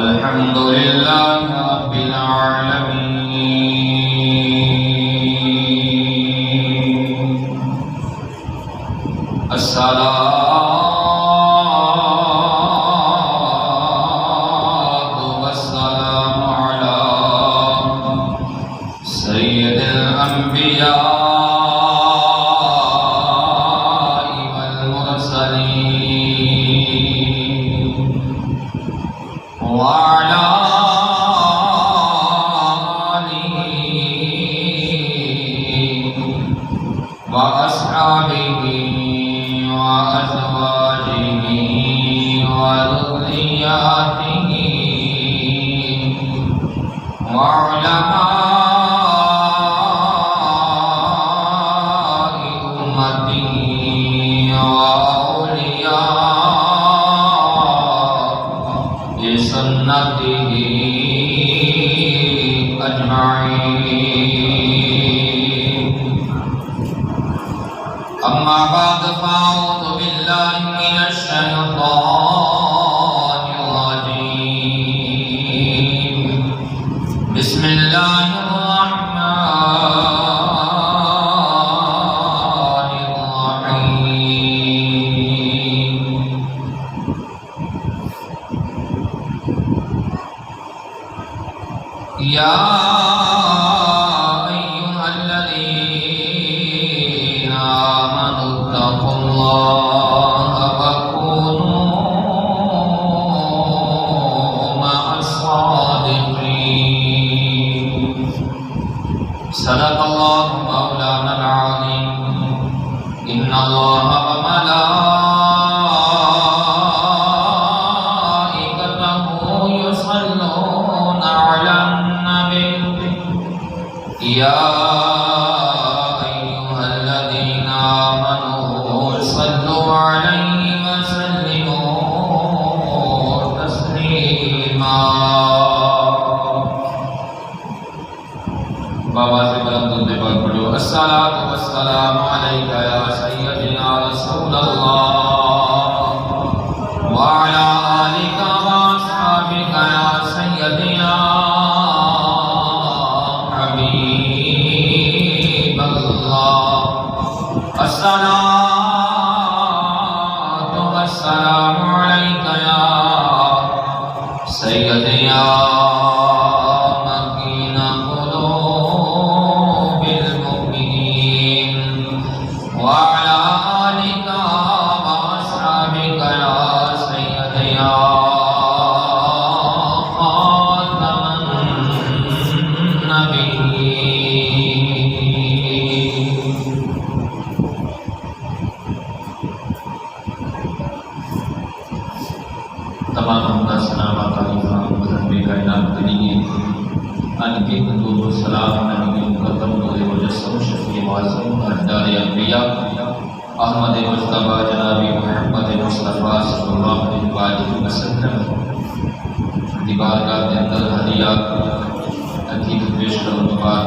الحمد لله رب العالمين. الصلاة والسلام على سيد الأنبياء وعلى آله وأصحابه وأزواجه وذرياته وعلماء أمته وأولياء سنته أجمعين. أما بعد فأعوذ بالله من الشيطان الرجيم. بسم الله الرحمن الرحيم. يا أيها الذين آمنوا اتقوا الله وكونوا مع الصادقين. صدق الله مولانا العظيم. إن الله وملائكته يصلون على يا أيها الذين آمنوا صلوا عليه وسلموا تسليما. بابا سے بلند پہ پڑھو. الصلاۃ والسلام علیک یا سیدی یا رسول اللہ وعلی آلک واصحابک یا سیدی یا الصلاة والسلام عليك يا سيدي يا مكين قلوب المؤمنين وعلى آلك وأصحابك يا سيدي يا خاتم النبيين. تمام کا سلامات مذہبی کائنات کے لیے ان کے حضور و سلام نبی مقدم نور مجسم شفیع معظم اجدار انبیاء احمد مصطفیٰ جناب محمد مصطفیٰ صلی اللہ علیہ وسلم دی بارگاہ کے اندر ہدیات عقیدت پیش کروں کے بعد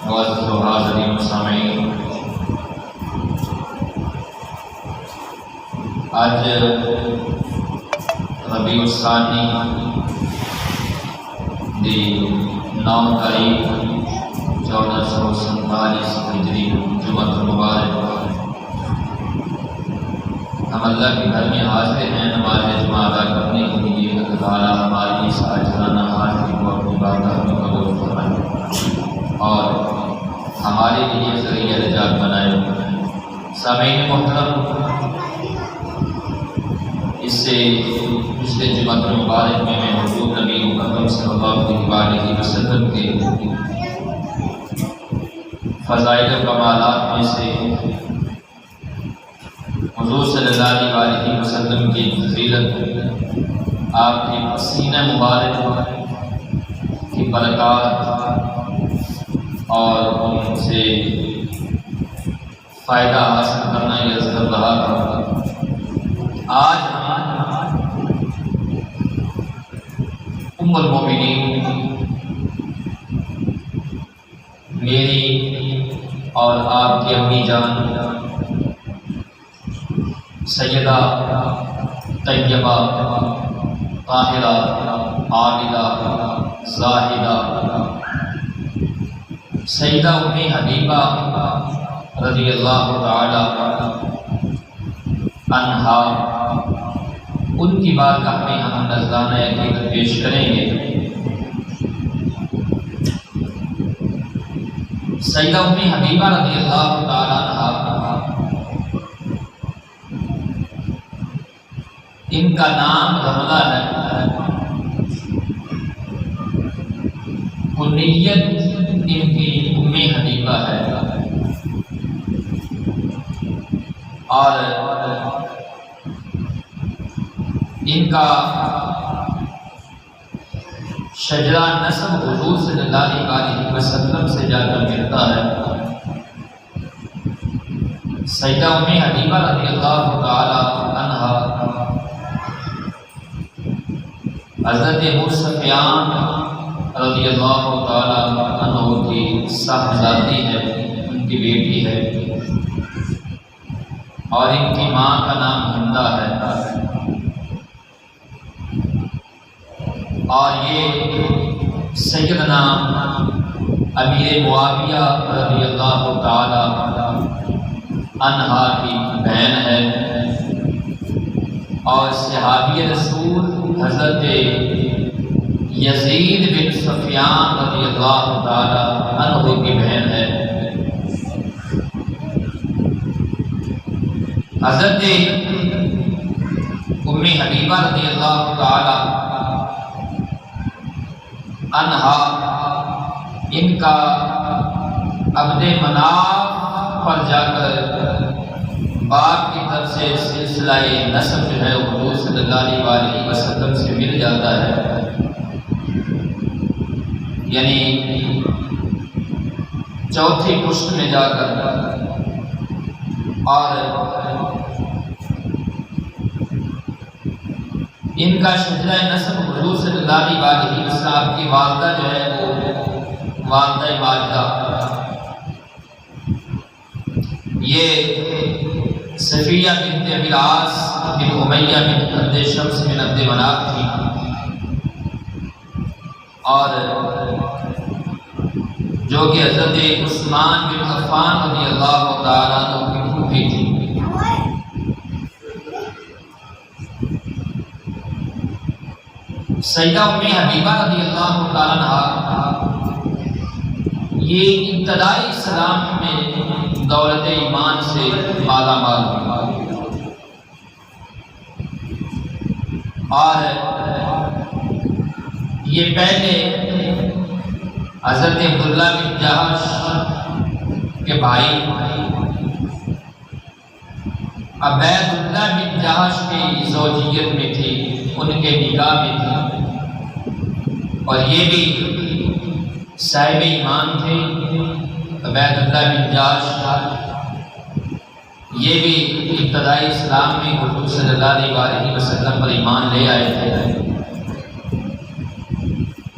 معزز و حاضرین سامعین، آج ربیع الثانی دی 9 تاریخ 1447 ہجری جمعۃ المبارک. ہم اللہ کے گھر میں حاضر ہیں نماز جمعہ ادا کرنے کے لیے. اللہ تعالیٰ ہماری اس عاجزانہ حاضری کو اپنی بارگاہ میں قبول فرمائے اور ہمارے لیے ذریعہ نجات بنائے. سامعین محترم، اس سے پچھلے جمعۃ المبارک میں حضور نبی مکرم صلی اللہ علیہ وسلم کے فضائل و کمالات میں سے حضور صلی اللہ علیہ وسلم کی فضیلت، آپ کے پسینہ مبارک کی برکات اور ان سے فائدہ حاصل کرنا یہ ذکر رہا تھا. آج ام المومنین میری اور آپ کی امی جان سیدہ طیبہ طاہرہ عابدہ زاہدہ سیدہ ام حبیبہ رضی اللہ تعالی عنہا، ان کی بارگاہ میں ہم نذرانہ عقیدت پیش کریں گے۔ سیدہ ام حبیبہ رضی اللہ تعالی عنہا، ان کا نام رملہ ہے، کنیت ان کی ام حبیبہ ہے، اور ان کا شجرہ نسب حضور صلی اللہ علیہ وسلم سے جا کر ملتا ہے۔ سیدہ ام حبیبہ رضی اللہ تعالی عنہا حضرت ابو سفیان رضی اللہ تعالی عنہ کی صاحبزادی ہے، ان کی بیٹی ہے، اور ان کی ماں کا نام ہندہ ہے، اور یہ سیدنا امیر معاویہ رضی اللہ تعالی عنہا کی بہن ہے، اور صحابی رسول حضرت یزید بن سفیان رضی اللہ تعالی عنہ کی بہن ہے۔ حضرت ام حبیبہ رضی اللہ تعالی عنہا، ان کا عبد مناف پر جا کر باپ کی طرف سے سلسلہ نسب جو ہے حضور صلی اللہ علیہ وسلم سے مل جاتا ہے، یعنی چوتھی پشت میں جا کر، اور ان کا شجرہ نسب حضور صلی اللہ علیہ وسلم کی والدہ جو ہے وہ والدہ ماجدہ، یہ صفیہ بنت ابی العاص بن امیہ بن عبد شمس بن عبد مناف تھی، اور جو کہ حضرت عثمان بن عفان رضی اللہ تعالیٰ عنہ کی پھوپھی تھی۔ سیدہ ام حبیبہ رضی اللہ تعالیٰ عنہ یہ ابتدائی اسلام میں دولت ایمان سے مالا مال ہوئی، اور یہ پہلے حضرت عبداللہ بن جہش کے بھائی عبید اللہ بن جہش کی زوجیت میں تھی، ان کے نکاح میں تھی، اور یہ بھی صاحب ایمان تھے۔ عبید اللہ بن جہش یہ بھی ابتدائی اسلام میں حضور صلی اللہ علیہ وسلم پر ایمان لے آئے تھے،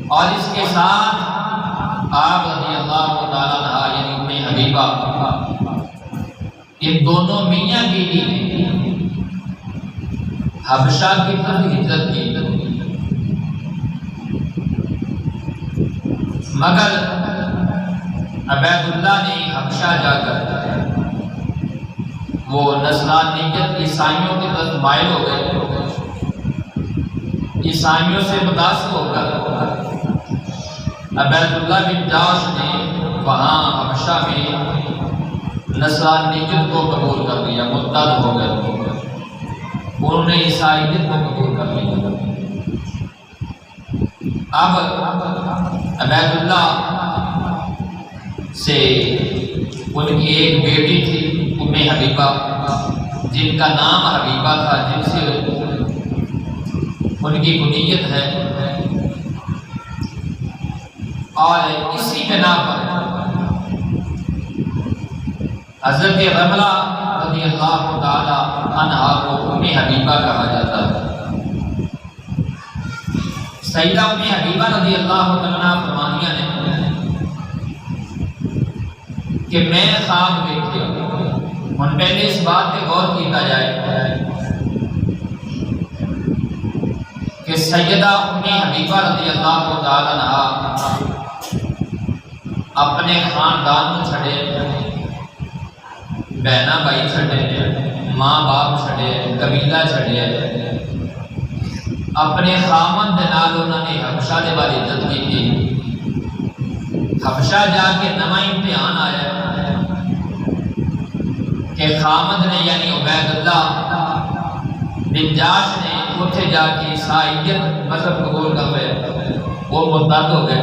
اور اس کے ساتھ آپ رضی اللہ تعالیٰ عنہ یعنی ام حبیبہ، ان دونوں میاں بیوی نے حبشہ کی طرف ہجرت کی، مگر عبید اللہ نے حبشہ جا کر وہ نصرانیت عیسائیوں کی طرف مائل ہو گئے، عیسائیوں سے متاثر ہو کر عبید اللہ بن جہش نے وہاں حبشہ میں نصرانیت کو قبول کر لیا، مرتد ہو گئے، انہوں نے عیسائیت کو قبول کر لیا۔ اب عبید اللہ سے ان کی ایک بیٹی تھی ام حبیبہ، جن کا نام حبیبہ تھا، جن سے ان کی کنیت ہے، اور اسی بنا پر حضرت رملہ رضی اللہ تعالی عنہا کو ام حبیبہ کہا جاتا ہے۔ سیدہ ام حبیبہ رضی اللہ عنہا فرمانیہ نے کہ میں خواب دیکھا ہن پہلے اس بات پہ غور کیتا جائے کہ سیدہ ام حبیبہ رضی اللہ تعالی عنہا اپنے خاندان کو چھڑے، بہنا بھائی چھڑے، ماں باپ چھڑے، قبیلہ چھڑے، اپنے خامن دے نال انہوں نے حبشہ دے والی عزت کی تھی۔ حبشہ جا کے نواں امتحان آیا کہ خامد نے یعنی عبید اللہ بن جاش نے اتھے جا کے عیسائیت مذہب قبول کر گئے، وہ مرتد ہو گئے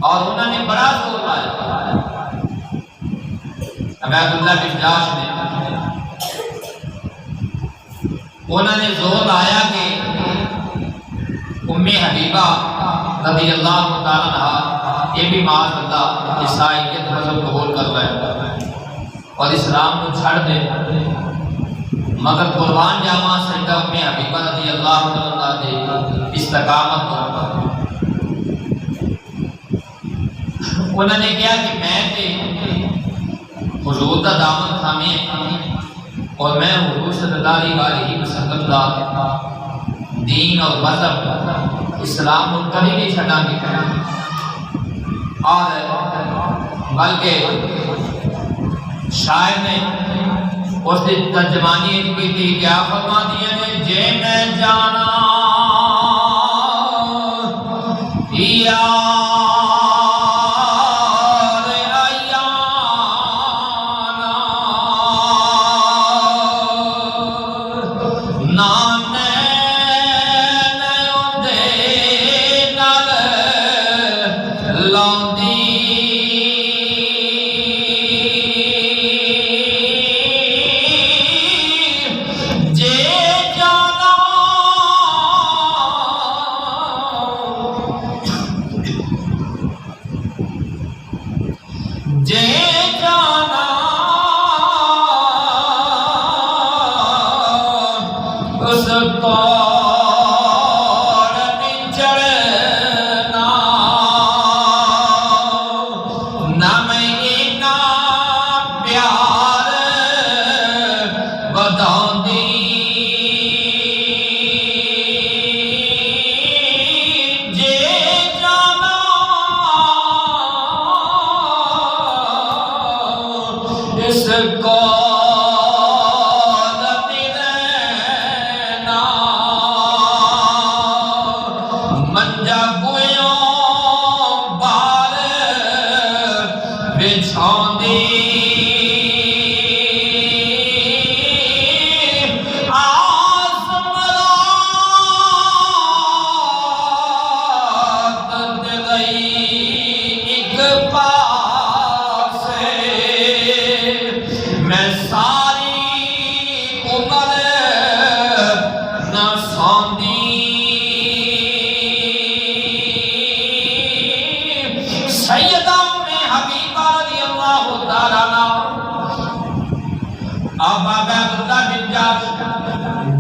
اور انہوں نے بڑا زور لایا عبید اللہ بن جاش نے، انہوں نے زور لایا کہ ام حبیبہ رضی اللہ تعالیٰ عنہ یہ بھی معاذ اللہ عیسائیت مذہب قبول کر گئے اور اسلام کو چھڑ دے، مگر قربان جاواں سیدہ ام حبیبہ رضی اللہ تعالیٰ دے استقامت پر انہوں نے کہا کہ میں تے حضور دا دامن تھامے اور میں حضور صلی اللہ علیہ وسلم دا دین اور مذہب اسلام کو کبھی نہیں چھڑا گے، اور بلکہ شاعر نے اس دی ترجمانی کی تھی، کیا فرما دیا نے، جے میں جانا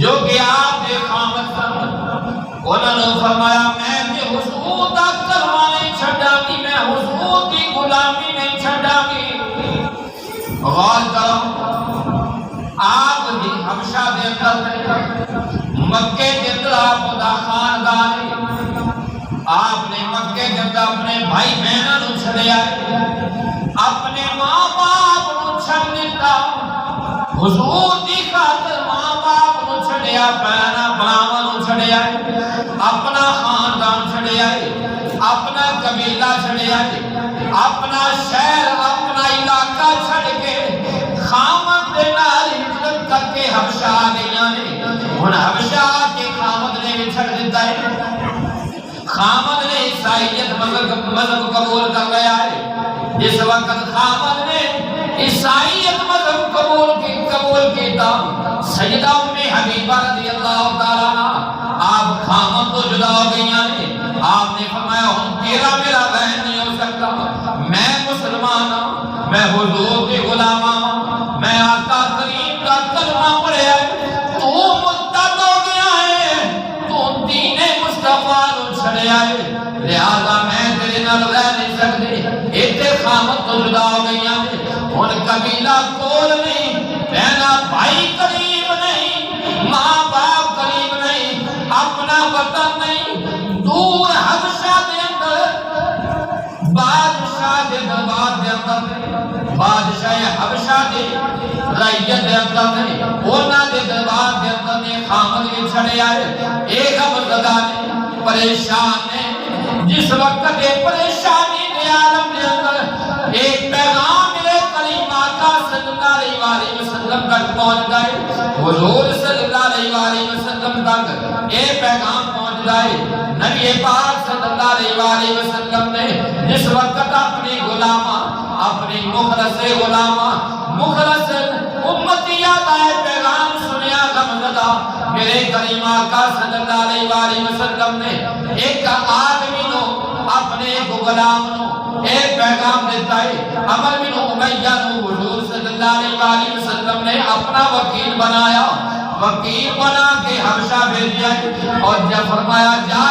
جو کہ آپ کے خامد انہوں نے فرمایا میں تے حضور دا کلمہ نہیں چھڑا گی، میں حضور کی غلامی نہیں چھڑا گی۔ غور کرو آپ ہی حبشہ دے اندر مکے کے اندر آپ دا خاندان، آپ نے مکے کے اندر اپنے بھائی بہنوں نو چھڑیا، اپنے ماں باپ نو چھڑ دیتا، حضور دی خاطر ماں باپ نو چھڑیا، بہنا بھراواں نو چھڑیا، اپنا خاندان چھڑیا، اپنا قبیلہ چھڑیا، اپنا شہر اپنا علاقہ چھڑ کے خامد دے نال ہجرت کر کے حبشہ آ گئیاں نے۔ ہن حبشہ کے خامد نے بھی چھڑ دیتا ہے، خامد نے عیسائیت مذہب قبول کر گیا ہے۔ جس وقت خامد نے عیسائیت مذہب قبول کیتا، سیدہ ام حبیبہ رضی اللہ تعالیٰ عنہ آپ خامد تو جدا ہو گئیاں نے۔ آپ نے فرمایا ہن تیرا میرا بہن نہیں ہو سکتا، میں مسلمان ہوں، میں حضور کے غلام ہوں، میں آقا کریم کا کلمہ پڑھیا ہے، تو مرتد ہو گیا ہے، تو دین مصطفیٰ نو چھڑیا ہے، لہذا میں تیرے نال رہ نہیں سکتے۔ ایتھے خامد تو جدا ہو گئیاں نے، ہن قبیلہ کو کول نہیں، بہنا بھائی قریب نہیں، ماں باپ قریب نہیں، اپنا وطن نہیں، دور حبشہ دے اندر بادشاہ دے دربار دے اندر، بادشاہ حبشہ دے رعیت دے اندر نے، اونا دے دربار دے اندر نے خامد کے چھڑے آئے، ایک غمزدہ نے پریشان نے، جس وقت ایک پریشانی دے عالم دے اندر ایک پیغام میرے کریم آقا صلی اللہ علیہ وسلم تک پہنچ گئے، حضور صلی اللہ علیہ وسلم تک ایک پیغام پہنچ گئے، نبی پاک صلی اللہ علیہ وسلم نے جس وقت اپنی غلامہ، اپنی مخلص غلامہ، مخلص امتیات آئے پیغام سنیا غمزدہ، میرے کریم آقا صلی اللہ علیہ وسلم نے ایک آدمی نو اپنے غلام نو ایک پیغام دیتا ہے، عمر بن امیہ نو حضور صلی اللہ علیہ وسلم نے اپنا وکیل بنایا، وکیل بنا کے حبشہ بھیجیا ہے، اور جب فرمایا جا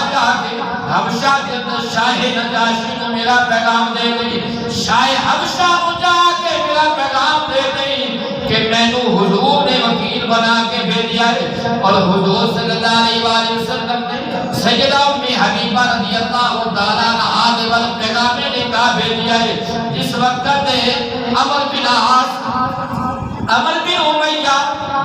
کے حبشہ کے اندر شاہ نجاشی کو میرا پیغام دے گئی، شاہ حبشہ کو جا کے میرا پیغام دے گئی کہ میں نو حضور نے وکیل بنا کے بھیجیا ہے، اور حضور صلی اللہ علیہ وسلم نے سیدہ ام حبیبہ رضی اللہ تعالیٰ عنہا دے وال پیغام نکاح بھیجیا ہے، جس وقت عمر بن عاص، عمر بن امیہ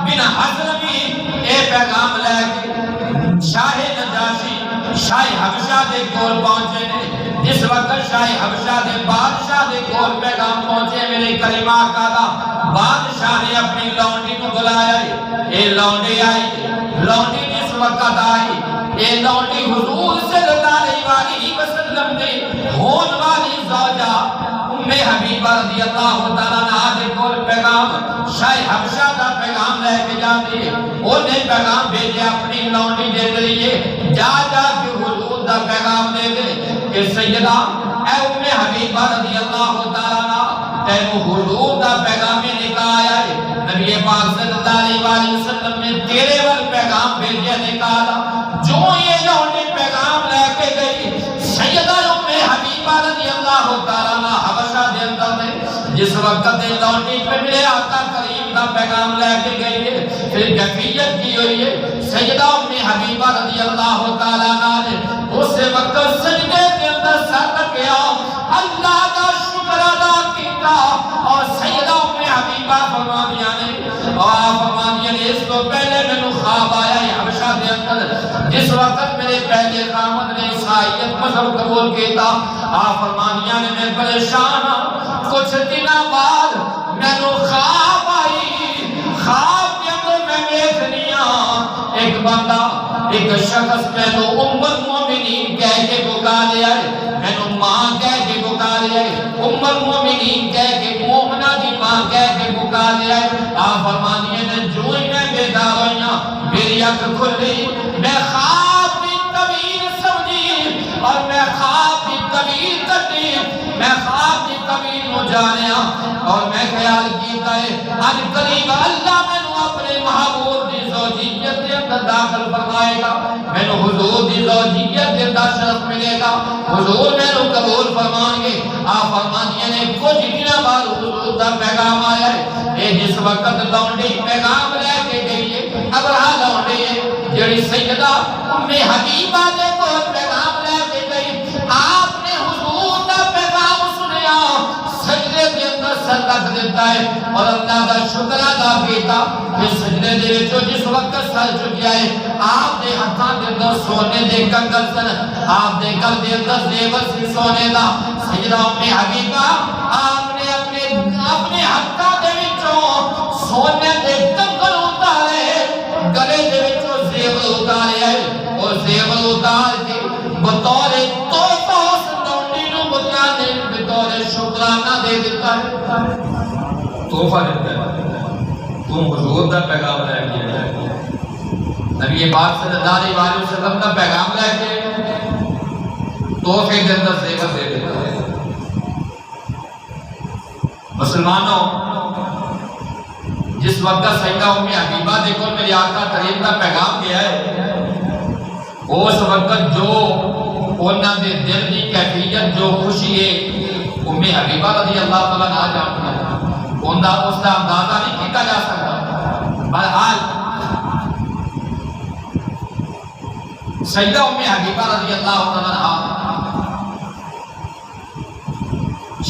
بن حضرمی اے پیغام لے کے شاہ نجاشی شاہ حبشہ دے کول پہنچے نے، جس وقت شاہ حبشہ دے بادشاہ دے کول پیغام پہنچے، میرے کریم آقا دا بادشاہ نے اپنی لونڈی کو بلایا ہے، اے لونڈی آئی، لونڈی جس وقت آئی، اے لونڈی حضور صلی اللہ علیہ وسلم نے ہون والی زوجہ ام حبیبہ رضی اللہ تعالیٰ عنہا دے کول پیغام شاہ حبشہ دا پیغام لے کے جاتی ہے، انہیں پیغام بھیجے اپنی لونڈی دے دلیے، جا کے حضور دا پیغام دے دے کہ سیدہ اے ام حبیبہ رضی اللہ تعالیٰ عنہ تینو حضور دا پیغام نکاح آیا ہے، نبی پاک صلی اللہ علیہ وسلم نے تیرے ور پیغام بھیجے نکالا، جو یہ لونڈی پیغام لے کے گئی سیدہ ام حبیبہ رضی اللہ تعالیٰ عنہ حبشہ دے اندر نے، جس وقت لونڈی پہ میرے آقا کریم دا پیغام لے کے گئی ہے، پھر کیفیت کی ہوئی ہے، سیدہ ام حبیبہ رضی اللہ تعالیٰ عنہ نے اس وقت سجدے کے اندر سر رکھیا، اللہ کا شکر ادا کیتا، اور سیدہ ام حبیبہ فرمانیاں نے، اور فرمانیاں نے اس کو پہلے میں نو خواب آیا ہے حبشہ دے اندر، جس وقت میرے پہلے قامت نے عیسائیت مذہب قبول کیتا، آپ فرمانیاں نے میں پریشان ہوں، کچھ دنوں بعد میں نو خواب آئی، خواب کے اندر میں دیکھنیا ایک بندہ، ایک شخص میں نو ام المومنین کہہ کے پکارے آئے، میں نو ماں کہہ کے پکارے آئے، ام المومنین کہہ کے مومنہ دی ماں کہہ کے پکارے آئے، آپ فرمانیے نے جو ہی میں بیدار ہوئیاں، میری اکھ کھلی، میں خواب کی طویل سمجھی، اور میں خواب کی طویل کٹی، میں خواب کی طویل مجانیا، اور میں خیال کیتا ہے آج قریب اللہ میں نو اپنے محبوب دی زوجیت دے اندر داخل فرمائے گا، میں نو حضور دی زوجیت دے اندر شرف ملے گا، حضور میں نو قبول فرمائیں گے، آپ فرمانیے نے کچھ دنوں بعد حضور دا پیغام آیا ہے، اے جس وقت لونڈی پیغام لے کے گئی ہے، ابرہا لونڈی ہے جڑی سیدہ ام حبیبہ دے کو پیغام لے کے گئی، آپ نے حضور دا پیغام سنیا، سجدے دے اندر سر رکھ دیتا ہے، اور اللہ کا شکر ادا کیتا کہ سجدے دے وچوں جس وقت سر چکیا ہے، آپ دے ہتھاں دے اندر سونے دے کنگن سن، آپ دے گل دے اندر زیور سی سونے دا، سیدہ ام حبیبہ آپ نے اپنے ہتھاں دے وچوں سونے دے کنگن اتارے، گلے دے وچوں زیور اتارے آئے، اور زیور اتار کے بطور تحفہ اس لونڈی نو بتانے بطور شکرانہ دے دیتا ہے، تحفہ دیتا ہے، تم حضور دا پیغام لے کے نبی پاک صلی اللہ علیہ وسلم دا پیغام لے کے تحفے کے اندر زیور دے دیتا ہے۔ مسلمانوں، جس وقت سیدہ ام حبیبہ دے کو میرے آقا کریم کا پیغام گیا ہے، اس وقت جو انہاں دے دل کی کیفیت جو خوشی ہے ام حبیبہ رضی اللہ تعالیٰ نہ جانتا ہے، اس کا اندازہ نہیں کیا جا سکتا۔ بہرحال سیدہ ام حبیبہ رضی اللہ عنہ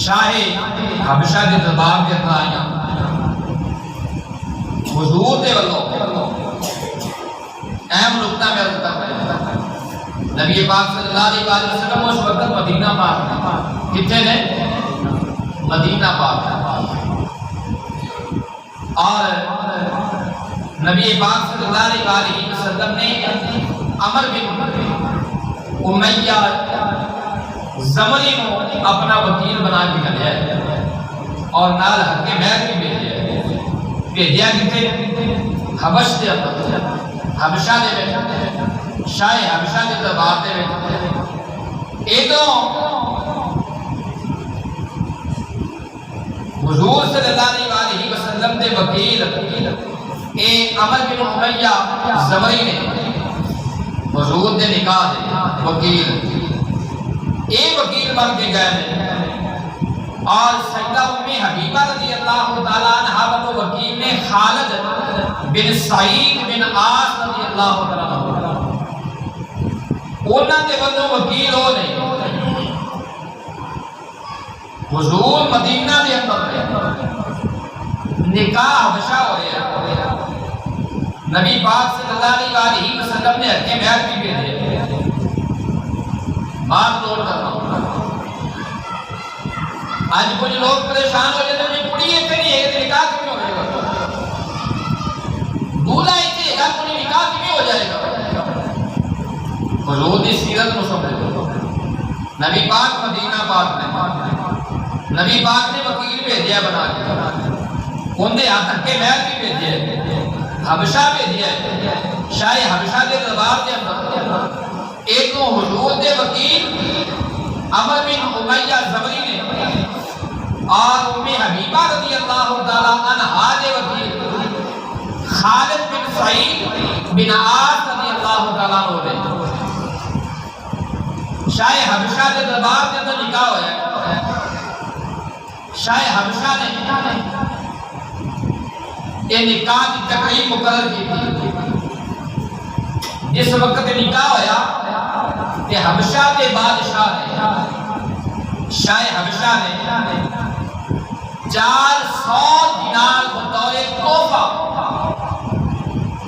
شاہ حبشہ کے دربار کے اندر آئیں، حضور دے والوں اہم نقطہ میں عرض کر رہے ہیں۔ نبی پاک صلی اللہ علیہ وسلم اس وقت مدینہ پاک کتنے نے؟ مدینہ پاک۔ اور نبی پاک صلی اللہ علیہ وسلم نے عمر بن امیہ زمری کو اپنا وکیل بنا کے لیا ہے اور نال حق مہر بھی بھیجیا کتنے؟ حبش دے اندر، حبشہ دے میں شاہ حبشہ دے دربار دے میں ادھروں حضور صلی اللہ علیہ وسلم دے وکیل عمر بن امیہ زمری نے حضور دے نکاح دے وکیل وکیل بن کے گئے ہیں، اور سیدہ ام حبیبہ رضی اللہ تعالیٰ عنہ وہ وکیل نے خالد بن سعید بن عاص رضی اللہ تعالیٰ عنہ انہوں نے بندوں وکیل ہو نہیں حضور مدینہ دے اندر نکاح حبشہ ہو رہا ہے، نبی پاک صلی اللہ علیہ وسلم نے حق مہر بھی بھیجے۔ بات نوٹ کرنا، آج کچھ لوگ پریشان ہو جاتے ہیں کڑی اتنے نہیں ہے نکاح کیوں ہو جائے گا، دولہا اتنے ہے کڑی نکاح کیوں ہو جائے گا؟ حضور کی سیرت کو سمجھے، نبی پاک مدینہ پاک نے نبی پاک نے وکیل بھیجیا بنا کے، ان نے ہاتھ کے مہر بھی بھیجے، حبشہ بھیجیا، شاہ حبشہ کے دربار کے اندر ایک تو حضور دے وکیل عمر بن امیہ زمری نے اور ام حبیبہ رضی اللہ تعالیٰ عنہ دے وکیل خالد بن سعید بن عاص رضی اللہ تعالیٰ عنہ نے شاہ حبشہ کے دربار کے اندر نکاح ہوا ہے۔ شاہ حبشہ نے یہ نکاح کی تقریب مقرر کی تھی، جس وقت نکاح ہوا کہ حبشہ کے بادشاہ نے شاہ حبشہ نے 400 دینار بطور تحفہ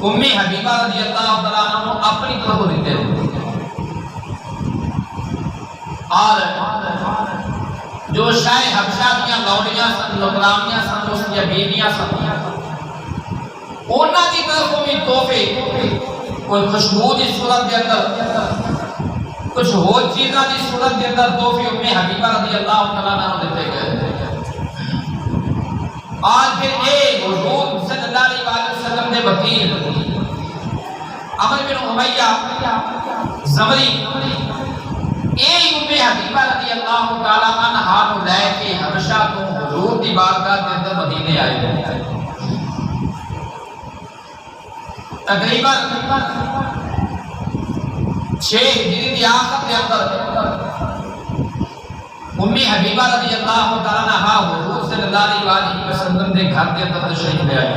ام حبیبہ رضی اللہ تعالیٰ عنہ اپنی طرف دیتے ہیں، اور جو شاہ حبشہ دیا لوڑیاں سن، نوکرانیاں سن، اس کی بیویاں سن، انہاں کی طرف بھی تحفے کوئی خوشبو کی صورت کے اندر، کچھ اور چیزاں کی صورت کے اندر تحفے ام حبیبہ رضی اللہ تعالیٰ عنہ دیتے گئے۔ آج پھر ایک حضور صلی اللہ علیہ وسلم نے وکیل عمر بن امیہ زمری ام حبیبہ رضی اللہ تعالیٰ عنہ کو لے کے حبشہ کو حضور کی بارگاہ کے اندر مدینے آئے گئے۔ تقریباً 6 ہجری کی آخر کے اندر ام حبیبہ رضی اللہ تعالیٰ عنہ حضور صلی اللہ علیہ وسلم کے گھر کے اندر تشریف لے آئے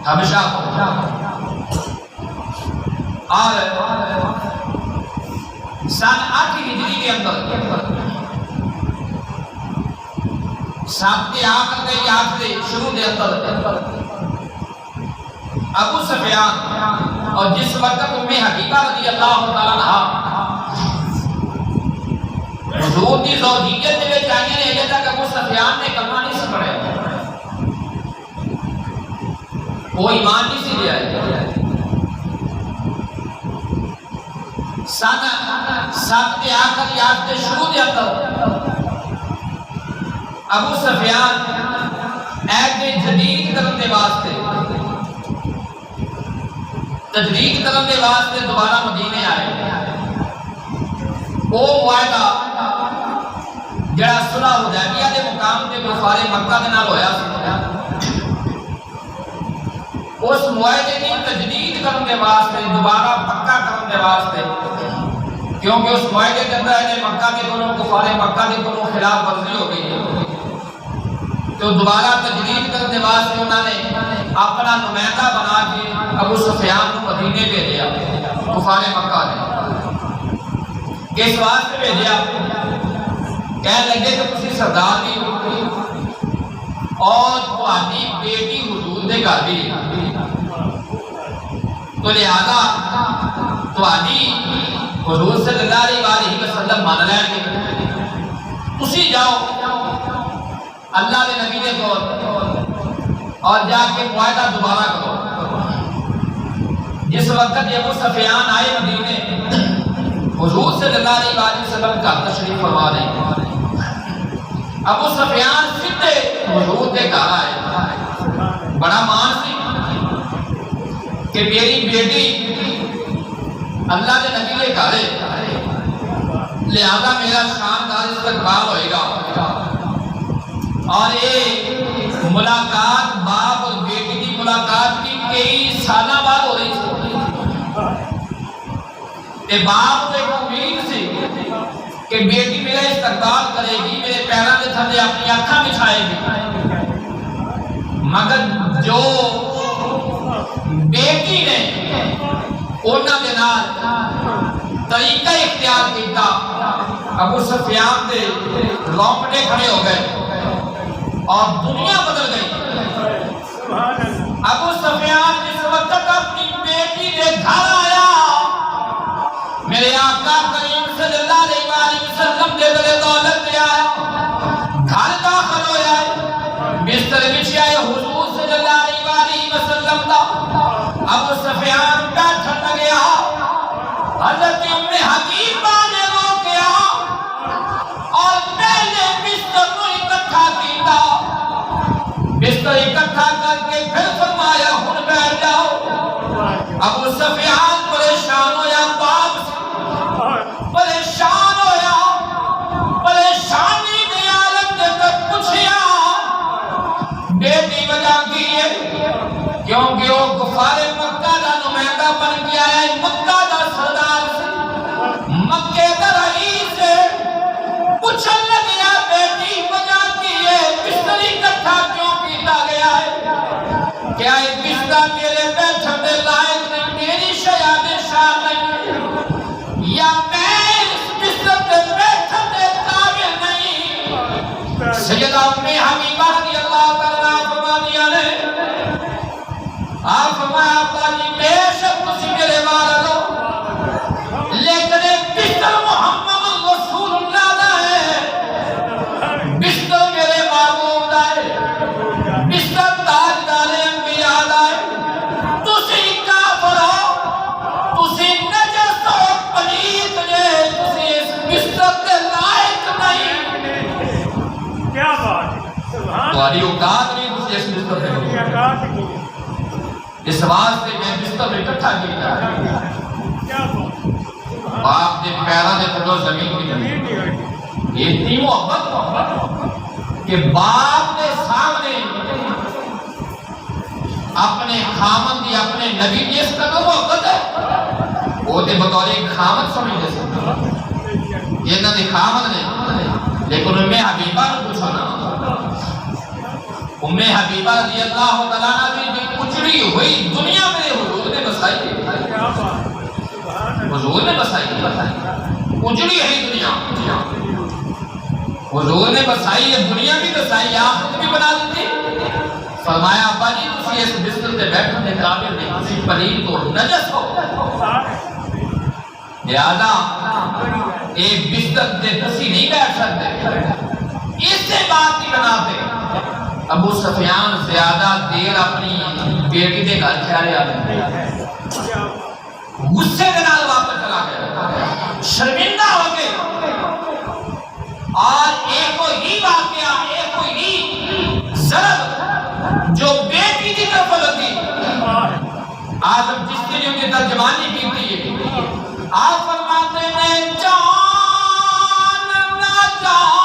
حبشہ کو، اور سن 8 ہجری کے اندر 7 کے آخر کے آخری شروع کے اندر ابو سفیان اور جس وقت ام حبیبہ رضی اللہ تعالیٰ عنہ حضور کی زوجیت میں چاہیے نہیں ہے تک ابو سفیان نے کلمہ نہیں سپڑے، وہ ایمان نہیں سی لیا ہے۔ سن 7 کے آخری آخری شروع کے اندر ابو سفیان عہد جدید کرنے واسطے تجدید کرنے واسطے دوبارہ مدینے آئے۔ وہ معاہدہ جڑا صلح حدیبیہ کے مقام تے کفار مکہ کے نال ہویا سی، اس معاہدے کی تجدید کرنے واسطے دوبارہ پکا کرنے واسطے، کیونکہ اس معاہدے کے اندر مکہ کے دونوں کفار مکہ کے دونوں خلاف ورزی ہو گئی، تو دوبارہ تجدید کرنے واسطے انہوں نے اپنا نمائندہ بنا کے ابو سفیان کو مدینے بھیجا، کفار مکہ نے اس واسطے بھیجا کہنے لگے کہ تسی سردار بھی اور تہاڈی بیٹی حضور دے گھر بھی، تو لہذا تہاڈی حضور صلی اللہ علیہ وسلم مان لین گے، تسی جاؤ اللہ دے نبی دے کول اور جا کے معاہدہ دوبارہ کرو۔ جس وقت ابو سفیان آئے مدینے، حضور صلی اللہ علیہ وسلم کا تشریف فرما رہے ہیں، ابو سفیان سیدھے حضور دے گھر آئے، بڑا مان سی کہ میری بیٹی اللہ دے نبی دے گھر ہے، لہذا میرا شاندار استقبال ہوئے گا، اور یہ ملاقات باپ اور بیٹی کی ملاقات کی کئی سالہ بعد ہو رہی تھی۔ باپ کو ایک امید سی کہ بیٹی میرا استقبال کرے گی، میرے پیروں کے تھلے اپنی آنکھیں بچھائے گی، مگر جو بیٹی نے انہاں دے نال طریقہ اختیار کیتا، ابو سفیان دے رونگٹے کھڑے ہو گئے اور دنیا بدل گئی۔ ابو سفیان جس وقت اپنی بیٹی کے گھر آیا، میرے آقا کریم صلی اللہ علیہ وسلم دے دل دولت دے آیا، گھر داخل ہویا ہے، بستر بچھیا ہے حضور صلی اللہ علیہ وسلم دا، ابو سفیان بیٹھن لگیا، حضرت ام حکیمہ نے روکیا اور پہلے بستر کو اکٹھا کیتا، بستر اکٹھا کر کے پھر فرمایا ہن بیٹھ جاؤ۔ ابو سفیان پریشان ہویا، باپ پریشان ہویا، پریشانی دی حالت تک پوچھیا بیٹی وجہ کی ہے، کیونکہ وہ کفار مکہ دا نمائندہ بن گیا ہے، مکہ دا سردار سے، مکے دا رئیس ہے، پوچھن لگیا بیٹی وجہ کی ہے، بستر اکٹھا کیوں کیتا گیا ہے؟ کیا یہ بستر میرے بیٹھن دے لائق نہیں، میری شیاد شان نہیں، یا میں اس بستر پہ بیٹھن دے قابل نہیں؟ سیدہ ام حبیبہ رضی اللہ تعالیٰ فرما دیا نے، آپ فرمایا پانی بے شک تسی میرے والد ہو، لیکن ایک بستر محمد رسول اللہ دا ہے، بستر میرے معبود دا ہے، بستر تاجدار انبیاء دا ہے، تسی کافر ہو، تسی نجس ہو، پلیت جے، تسی اس بستر کے لائق نہیں۔ کیا بات ہے، تمہاری اوقات نہیں تسی اس بستر پہ ہو، اس واسطے میں بستر میں اکٹھا کیا، باپ دے پیروں دے تھلوں زمین کی نہیں، یہ اتنی محبت کہ باپ دے سامنے اپنے خامد دی اپنے نبی کی اس قدر محبت ہے، وہ تے بطور ایک خامد سمجھ دے سکتا، یہ نہ دی خامد نہیں، لیکن ام حبیبہ نے پوچھا نا، ام حبیبہ رضی اللہ تعالیٰ عنہ کی اجڑی ہوئی دنیا میں حضور نے بسائی ہے، حضور نے بسائی ہے، اجڑی ہے دنیا، حضور نے بسائی ہے، دنیا بھی بسائی ہے، آخرت بھی بنا دیتی۔ فرمایا ابا جی تسی اس بستر تے بیٹھنے کے قابل نہیں، تسی پلید اور نجس ہو، لہذا ایک بستر تے تسی نہیں بیٹھ سکتے، اس سے بات نہیں بناتے۔ ابو سفیان زیادہ دیر اپنی بیٹی دے گھر ٹھہرے آتے، غصے کے نال واپس چلا گیا، شرمندہ ہو گئے، اور ایک ہی واقعہ، ایک ہی ضرب جو بیٹی کی طرف لگی، آج ہم جس کے لیے ترجمانی کی تھی، آپ فرماتے ہیں جان نہ جان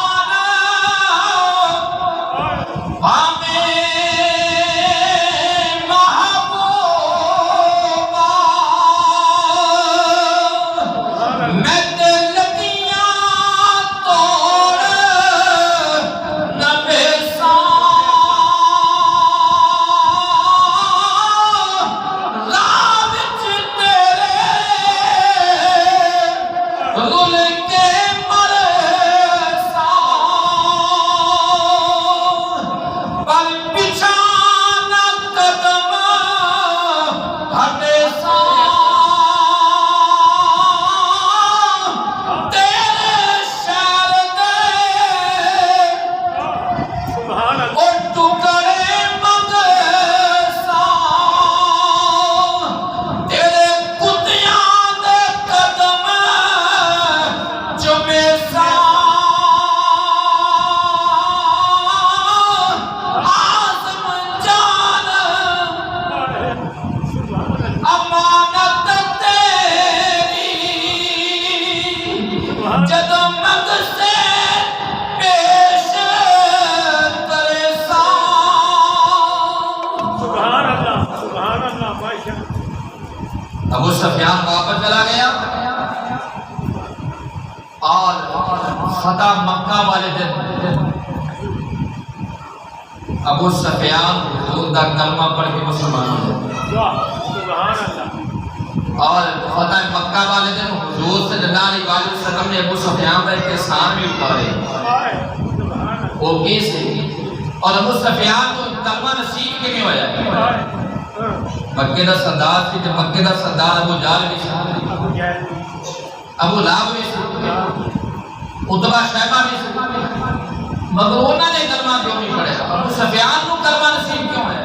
توڑ نہ بے سان ابو سفیان واپس چلا گیا اور فتح مکہ والے دن ابو سفیان حضور دا کلمہ پڑھ کے مسلمان ہو اور فتح مکہ والے دن حضور صلی اللہ علیہ وسلم نے ابو سفیان کا احسان بھی اتارے وہ کیسے اور ابو سفیان کو کلمہ نصیب کے وجہ مکے دا سردار تھی جب مکے دا سردار ابو جہل بھی سی ابو لہب بھی سی عتبہ شیبہ بھی سی مگر انہوں نے کلمہ کیوں نہیں پڑھا ابو سفیان کو کلمہ نصیب کیوں ہے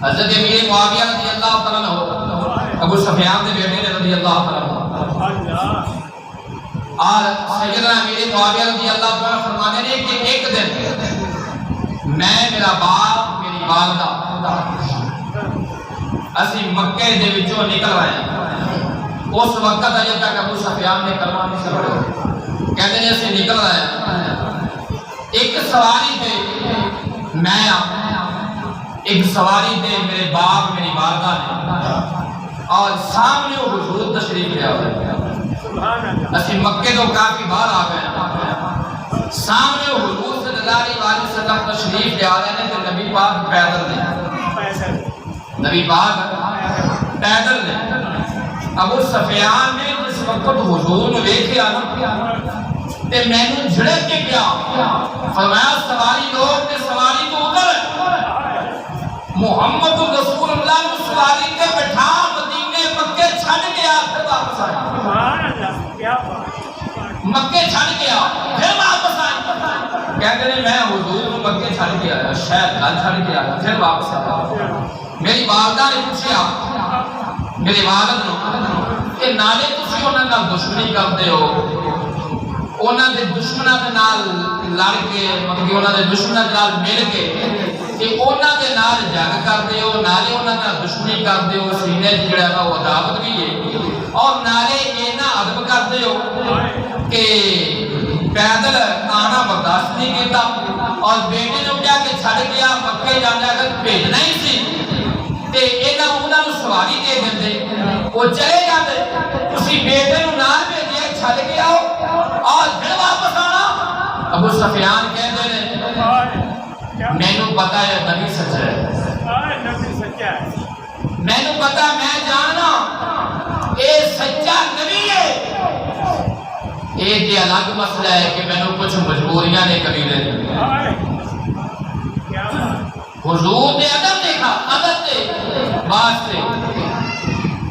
حضرت امیر معاویہ رضی اللہ تعالیٰ عنہ ابو سفیان کے بیٹے رضی اللہ تعالیٰ عنہ اور سیدنا امیر معاویہ رضی اللہ تعالیٰ فرمانے نے کہ ایک دن میں میرا باپ میری والدہ اسی مکے دے وچوں نکل رہے ہیں اس وقت اجے تک ابو سفیان نے کلمہ نہیں پڑھا کہتے ہیں اسی نکل رہے ہیں ایک سواری تے میں ایک سواری تے میرے باپ میری والدہ نے اور سامنے وہ حضور تشریف لے آئے اسی مکے تو کافی باہر آ گئے سامنے وہ حضور صلی اللہ علیہ وسلم تشریف لے آ رہے ہیں کہ نبی پاک پیدل نے نبی پاک پیدل نے ابو سفیان نے جس وقت حضور نے دیکھا تے میں نے جھڑک کے کیا فرمایا سواری لوگ تے سواری تو ادھر محمد رسول اللہ کو سواری تے بٹھا مدینے مکے چھڑ گیا پھر واپس آیا سبحان اللہ کیا بات مکے چھڑ گیا پھر واپس آیا کہتے ہیں میں حضور کو مکے چھڑ کے آیا شاید گھر چھڑ کے آیا پھر واپس آیا میری والدہ نے پوچھا میری والد نے کہ نالے تسی انہاں نال دشمنی کرتے ہو انہاں دے دشمناں دے نال لڑ کے مطلب انہاں دے دشمناں نال مل کے کہ انہاں دے نال جنگ کرتے ہو نالے انہاں نال دشمنی کرتے ہو سینے جڑا نا وہ عداوت بھی ہے اور نالے اینا ادب کرتے ہو کہ پیدل آنا برداشت نہیں کیتا اور بیٹے نے کیا کہ چھڑ گیا مکے جانا اگر بھیجنا ہی سی تے اینا انہاں نو سواری دے دیندے وہ چلے جاتے اسی بیٹے نو نال بھیجے چھڑ گیا اور پھر واپس آنا ابو سفیان کہتے ہیں میں نو پتا ہے نبی سچا ہے میں نو پتا میں جانا اے سچا نبی ہے ایک یہ الگ مسئلہ ہے کہ میں نے کچھ مجبوریاں نے کبھی دے حضور نے ادب دیکھا ادب دے واسطے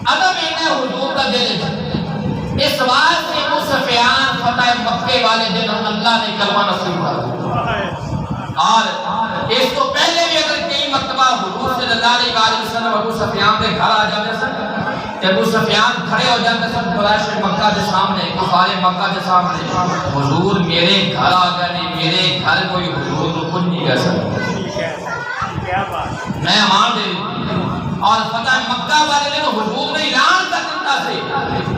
ادب انہیں حضور کا دے دے اس واسطے ابو سفیان فتح مکے والے دن اللہ نے کلمہ نصیب کر اور اس کو پہلے بھی اگر کئی مرتبہ حضور صلی اللہ علیہ وسلم ابو سفیان کے گھر آ جاتے سن ابو سفیان کھڑے ہو جاتے سن قریش مکہ کے سامنے کفار مکہ کے سامنے حضور میرے گھر آ گئے میرے گھر کوئی حضور کو کچھ نہیں کہہ سکتا میں امان دے اور فتح مکہ والے نے حضور نے اعلان کر دیتا سے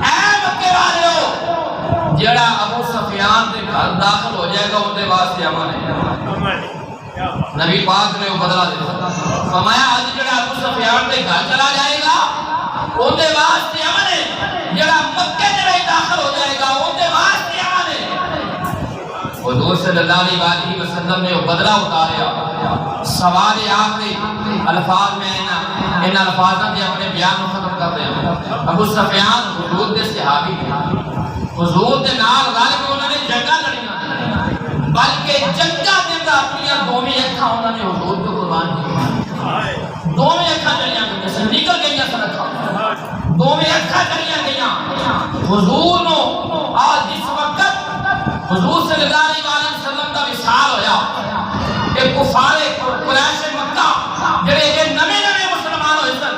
اے مکے والے ہو جڑا ابو سفیان کے گھر داخل ہو جائے گا ان کے واسطے امن ہے نبی پاک نے وہ بدلا دیا فرمایا آج جڑا ابو سفیان کے گھر چلا جائے گا ان کے واسطے امن ہے جڑا مکے جڑا داخل ہو جائے گا ان کے واسطے امن ہے حضور صلی اللہ علیہ وسلم نے وہ بدلا اتاریا سوال آخری الفاظ میں ان الفاظوں کے اپنے بیان کو ختم کر رہے ہیں ابو سفیان حضور کے صحابی حضور کے نال رل کے انہوں نے جنگاں لڑیاں بلکہ جنگاں دے اندر اپنی دوویں اکھاں انہوں نے حضور کو قربان کی دوویں اکھاں چلیاں گئیاں سن نکل گئیاں سن اکھاں دوویں اکھاں چلیاں گئیاں حضور نو آج جس وقت حضور صلی اللہ علیہ وسلم کا وصال ہویا کہ کفار قریش مکہ جڑے یہ نویں نویں مسلمان ہوئے سن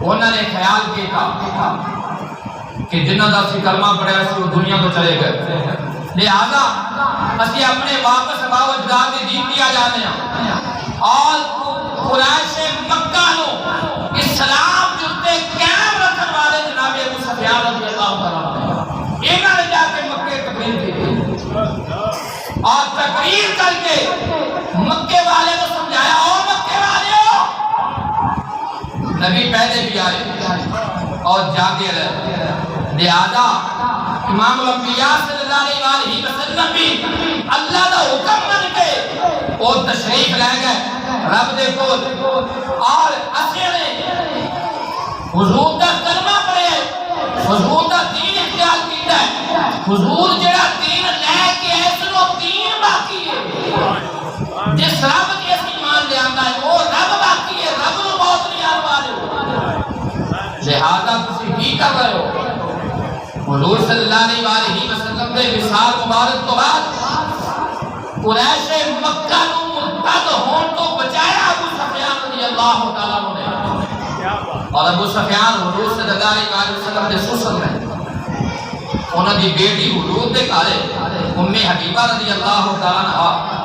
انہوں نے خیال کیا کہ جنہاں دا سی کلمہ پڑھیا سی وہ دنیا کو چلے گئے لہذا اسی اپنے واپس باو اجداد کے دین دیا جاتے ہیں اور قریش مکہ نو اسلام جتے قائم رکھن والے جناب ابو سفیان رضی اللہ تعالیٰ انہوں نے جا کے مکے تقریر کی اور تقریر کر کے مکے والے کو سمجھایا او مکے والے ہو نبی پہلے بھی آئے اور جاتے رہے، لہذا امام الانبیاء صلی اللہ علیہ وسلم بھی اللہ دا حکم من کے وہ تشریف لے گئے رب دے کول، اور اسے نے حضور دا کلمہ پڑھے، حضور دا دین اختیار کیتا ہے، حضور جڑا دین لے کے اس نو دین باقی ہے، جس رب کے ایمان لے آندا ہے وہ رب باقی ہے، رب نو موت نہیں آن والے، لہذا تسی کی کر رہے ہو؟ حضور صلی اللہ علیہ وسلم دے وصال مبارک تو بعد قریش مکہ نو مرتد ہون تو بچایا ابو سفیان رضی اللہ تعالیٰ عنہ نے، اور ابو سفیان حضور صلی اللہ علیہ وسلم دے سسر رہے، انہاں دی بیٹی حضور دے گھر ام حبیبہ رضی اللہ تعالیٰ عنہ